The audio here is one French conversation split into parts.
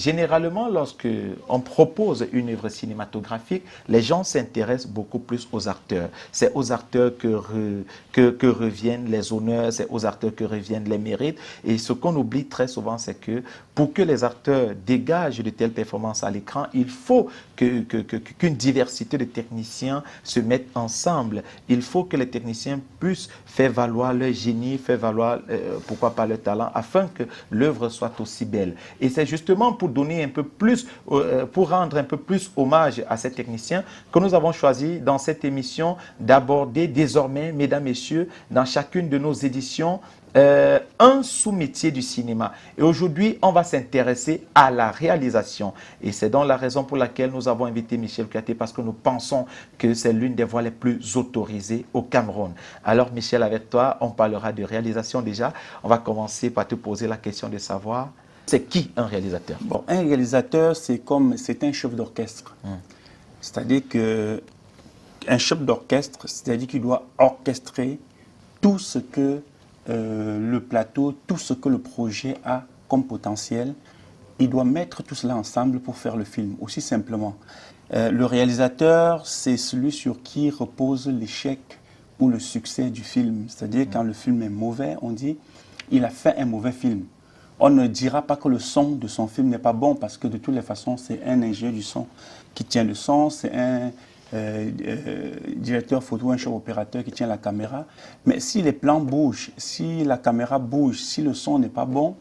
généralement, lorsque on propose une œuvre cinématographique, les gens s'intéressent beaucoup plus aux acteurs. C'est aux acteurs que reviennent les honneurs, c'est aux acteurs que reviennent les mérites. Et ce qu'on oublie très souvent, c'est que pour que les acteurs dégagent de telles performances à l'écran, il faut qu'une diversité de techniciens se mettent ensemble. Il faut que les techniciens puissent faire valoir leur génie, faire valoir, pourquoi pas leur talent, afin que l'œuvre soit aussi belle. Et c'est justement pour donner un peu plus, pour rendre un peu plus hommage à ces techniciens que nous avons choisi dans cette émission d'aborder désormais, mesdames, messieurs, dans chacune de nos éditions, un sous-métier du cinéma. Et aujourd'hui, on va s'intéresser à la réalisation. Et c'est donc la raison pour laquelle nous avons invité Michel Kouyaté, parce que nous pensons que c'est l'une des voix les plus autorisées au Cameroun. Alors Michel, avec toi, on parlera de réalisation déjà. On va commencer par te poser la question de savoir, c'est qui un réalisateur? Bon, un réalisateur, c'est un chef d'orchestre. C'est-à-dire qu'un chef d'orchestre, c'est-à-dire qu'il doit orchestrer tout ce que le plateau, tout ce que le projet a comme potentiel. Il doit mettre tout cela ensemble pour faire le film, aussi simplement. Le réalisateur, c'est celui sur qui repose l'échec ou le succès du film. C'est-à-dire quand le film est mauvais, on dit il a fait un mauvais film. On ne dira pas que le son de son film n'est pas bon, parce que de toutes les façons, c'est un ingénieur du son qui tient le son, c'est un directeur photo, un chef opérateur qui tient la caméra. Mais si les plans bougent, si la caméra bouge, si le son n'est pas bon,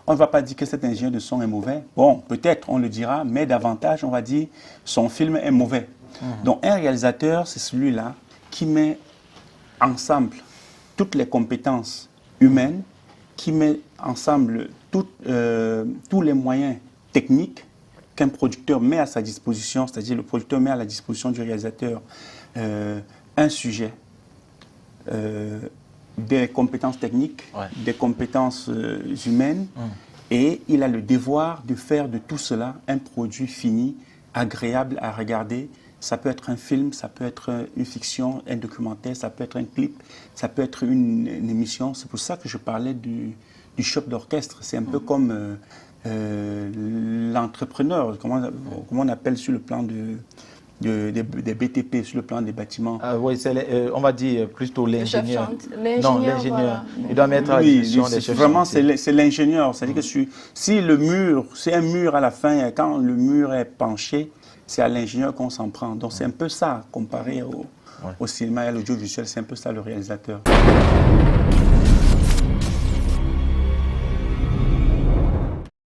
on ne va pas dire que cet ingénieur de son est mauvais. Bon, peut-être on le dira, mais davantage on va dire son film est mauvais. Donc un réalisateur, c'est celui-là qui met ensemble toutes les compétences humaines, qui met ensemble tous les moyens techniques qu'un producteur met à sa disposition, c'est-à-dire le producteur met à la disposition du réalisateur un sujet, des compétences techniques, des compétences humaines, et il a le devoir de faire de tout cela un produit fini, agréable à regarder. Ça peut être un film, ça peut être une fiction, un documentaire, ça peut être un clip, ça peut être une émission. C'est pour ça que je parlais du chef d'orchestre. C'est un peu comme l'entrepreneur, comment on appelle sur le plan des BTP, sur le plan des bâtiments. Oui, on va dire plutôt l'ingénieur. Non, l'ingénieur. Voilà. Il doit mettre à la disposition des chefs. Vraiment, c'est l'ingénieur. C'est-à-dire que si le mur, c'est un mur à la fin, quand le mur est penché, c'est à l'ingénieur qu'on s'en prend. Donc c'est un peu ça, comparé au cinéma et à l'audiovisuel, c'est un peu ça le réalisateur.